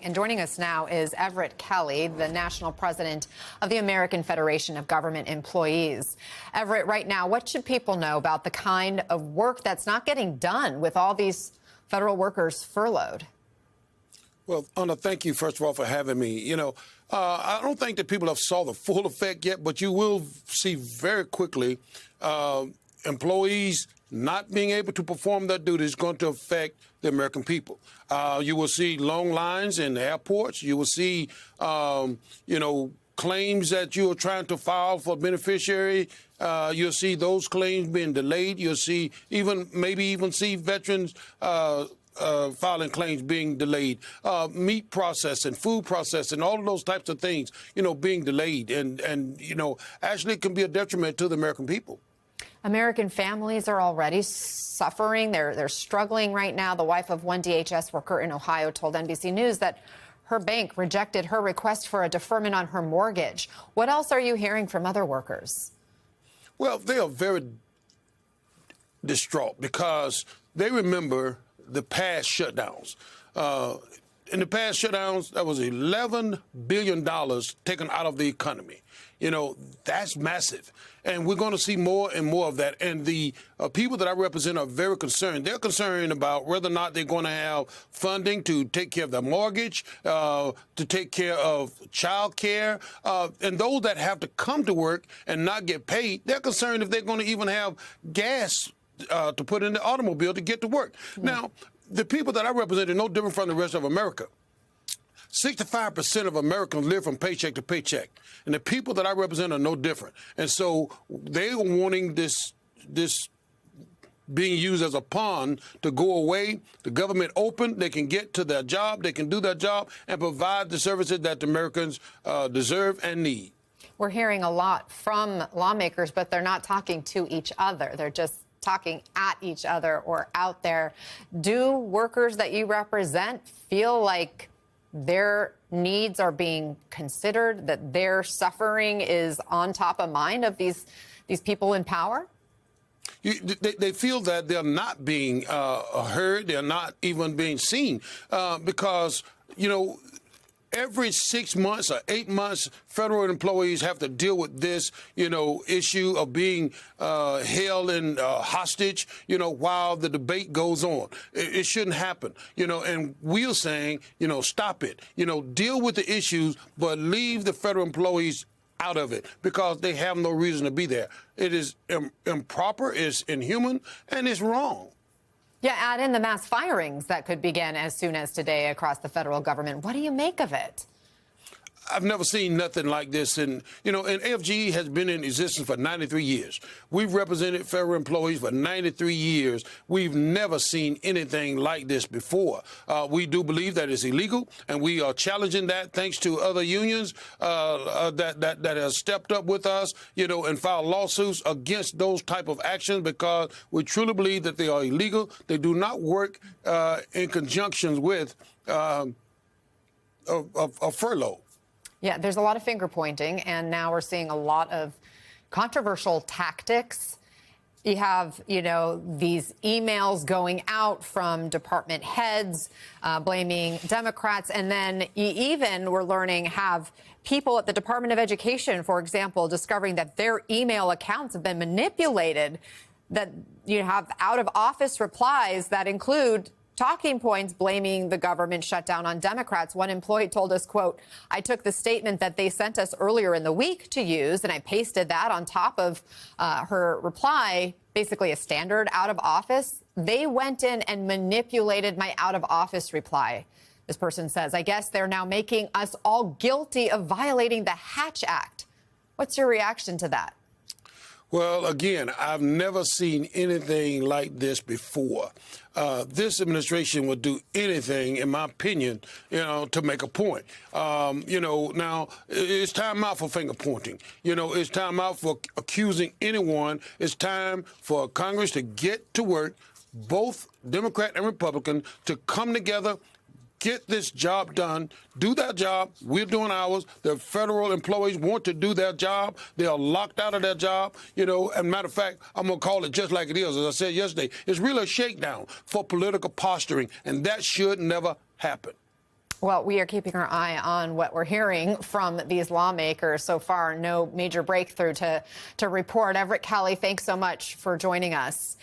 And joining us now is Everett Kelly, the national president of the American Federation of Government Employees. Everett, right now, what should people know about the kind of work that's not getting done with all these federal workers furloughed? Well, Anna, thank you, first of all, for having me. I don't think that people have saw the full effect yet, but you will see very quickly employees not being able to perform their duties is going to affect the American people. You will see long lines in airports. You will see, claims that you are trying to file for beneficiary. You'll see those claims being delayed. You'll see maybe even see veterans filing claims being delayed, meat processing, food processing, all of those types of things, being delayed. And actually it can be a detriment to the American people. American families are already suffering. They're struggling right now. The wife of one DHS worker in Ohio told NBC News that her bank rejected her request for a deferment on her mortgage. What else are you hearing from other workers? Well, they are very distraught because they remember the past shutdowns. In the past shutdowns, that was $11 billion taken out of the economy. That's massive. And we're going to see more and more of that. And the people that I represent are very concerned. They're concerned about whether or not they're going to have funding to take care of their mortgage, to take care of child care. And those that have to come to work and not get paid, they're concerned if they're going to even have gas to put in the automobile to get to work. Now, the people that I represent are no different from the rest of America. 65% of Americans live from paycheck to paycheck. And the people that I represent are no different. And so they are wanting this being used as a pawn to go away. The government open, they can get to their job, they can do their job and provide the services that the Americans deserve and need. We're hearing a lot from lawmakers, but they're not talking to each other. They're just talking at each other or out there. Do workers that you represent feel like their needs are being considered, that their suffering is on top of mind of these people in power? They feel that they're not being heard, they're not even being seen because, every 6 months or 8 months, federal employees have to deal with this, issue of being held in hostage, while the debate goes on. It shouldn't happen, and we're saying, stop it, deal with the issues, but leave the federal employees out of it because they have no reason to be there. It is improper, it's inhuman, and it's wrong. Yeah, add in the mass firings that could begin as soon as today across the federal government. What do you make of it? I've never seen nothing like this. And AFGE has been in existence for 93 years. We've represented federal employees for 93 years. We've never seen anything like this before. We do believe that it's illegal, and we are challenging that thanks to other unions that have stepped up with us, and filed lawsuits against those type of actions because we truly believe that they are illegal. They do not work in conjunction with a furlough. Yeah, there's a lot of finger pointing, and now we're seeing a lot of controversial tactics. You have, these emails going out from department heads blaming Democrats, and then we're learning, have people at the Department of Education, for example, discovering that their email accounts have been manipulated, that you have out-of-office replies that include talking points blaming the government shutdown on Democrats. One employee told us, quote, "I took the statement that they sent us earlier in the week to use, and I pasted that on top of her reply, basically a standard out of office. They went in and manipulated my out of office reply." This person says, "I guess they're now making us all guilty of violating the Hatch Act." What's your reaction to that? Well, again, I've never seen anything like this before. This administration would do anything, in my opinion, to make a point. Now it's time out for finger pointing. It's time out for accusing anyone. It's time for Congress to get to work, both Democrat and Republican, to come together, get this job done, do their job. We're doing ours. The federal employees want to do their job. They are locked out of their job. And matter of fact, I'm going to call it just like it is. As I said yesterday, it's really a shakedown for political posturing, and that should never happen. Well, we are keeping our eye on what we're hearing from these lawmakers. So far, no major breakthrough to report. Everett Kelly, thanks so much for joining us.